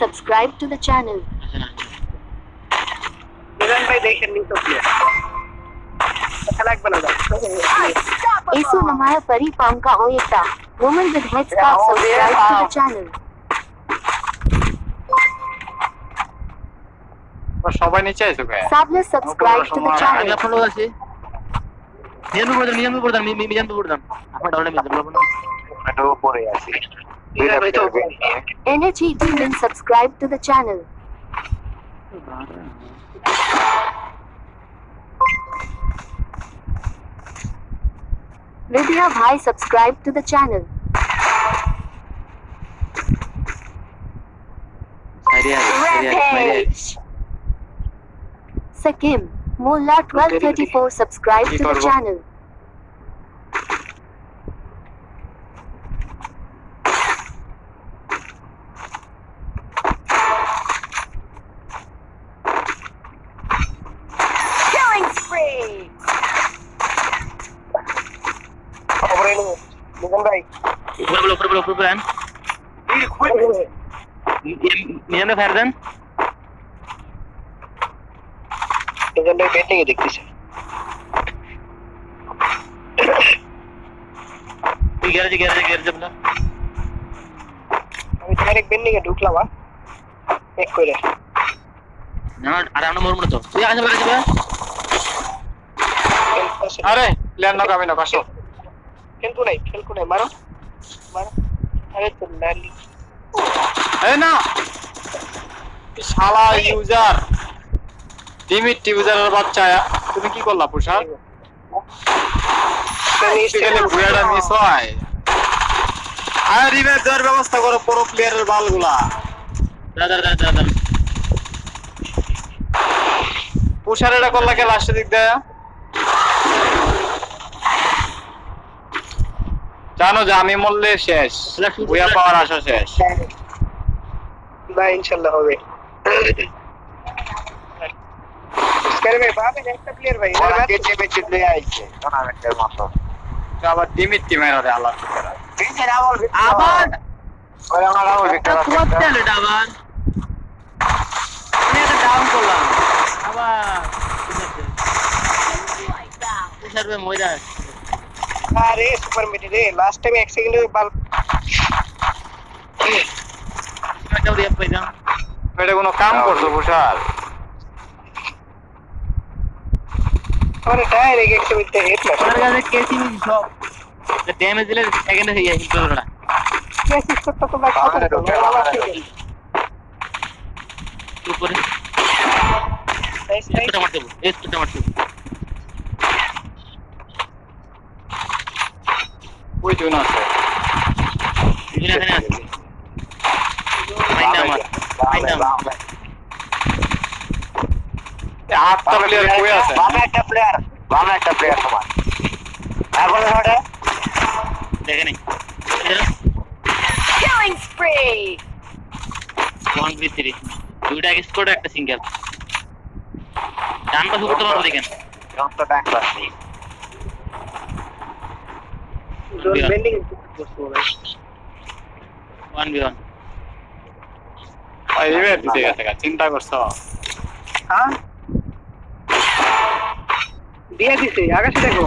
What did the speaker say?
subscribe to the channel. মিলন ভাই দেখেন নি তো প্লেয়ার খেলা একবার না Eso namaya pari pamka oyeta. Woman with headscarf subscribe to the channel. সবাই নিচে আইছো কে Sabla subscribe to the আমি channel. আপনার লোক আছি মিজান পড়তাম আপনার ডাউনে মিজান বলবো না এটা উপরে আছে মিলন ভাই তো Energy Demon subscribe to the channel. Vidya Bhai subscribe to the channel. Rampage. Sakim Molla 1234 subscribe to the channel. Killing spree. খবরে নেই মিলন ভাই উপরে আন এই খুলে মিজানে ফায়ার দেন মিলন ভাই বেটিং এ দেখতেছে এই গ্যারেজ না আমি ডাইরেক্ট বেন্ডিং এ ঢুকলাম এক করে না আর আমরা মরমু না তো তুই আসবে আসবে আরে প্লেয়ার নক আমি নক আসো খেলকু নাই মারো আরে তো লালি এই না শালা ইউজার লিমিট ইউজারের বাচ্চা তুমি কি করলা পুষার গেলে বুয়াটা মিস হয় আর রিভাইভ দেওয়ার ব্যবস্থা করো পুরো প্লেয়ারের বালগুলা দাদা পুষার এটা করলা কে লাস্টের দিক দেয়া জানো যে আমি মরলে শেষ বুয়া পাওয়ার আশা শেষ না ইনশাআল্লাহ হবে স্কারে ভাই বাবা একটা প্লেয়ার ভাই ওরা কেচে বেচে দিয়ে আইছে টুর্নামেন্টের মতো আবার ডিমিট টিমের আরে আল্লাহ বিচের আমল আবার ওই আমার আমল ভিতরে করতে হলো এটা আবার আমি এটা ডাউন করলাম আবার সার্ভে মজা আরে সুপার মিডি রে লাস্ট টাইম 1 সেকেন্ডে বাল একটা রিয়াপ পাইলাম এটা কোনো কাম করছো পুষার আরে ডাইরেক্ট 1 সেকেন্ডে হেড না আমার কাছে কেসি সব ড্যামেজ দিলে সেকেন্ডে হয়ে যায় হিটটা কেসি করতে তো বাকি উপরে নাইস এটা মারতে হবে এটা মারতে হবে ওই জন্য আছে এখানে আছে ফাইন্ড আমার আটটা প্লেয়ার কই আছে বামে একটা প্লেয়ার তোমার এখন ওটা দেখে নেই Killing spree. 1v3 দুইটা স্কোর একটা সিঙ্গেল ডান পাশে করতে পারো দেখেন যত ডাক পাচ্ছি জোন বেন্ডিং 1v1 ভাই রিভাইভ দিতে গেছে চিন্তা করছো হ্যাঁ দিয়ে দিছে আকাশে দেখো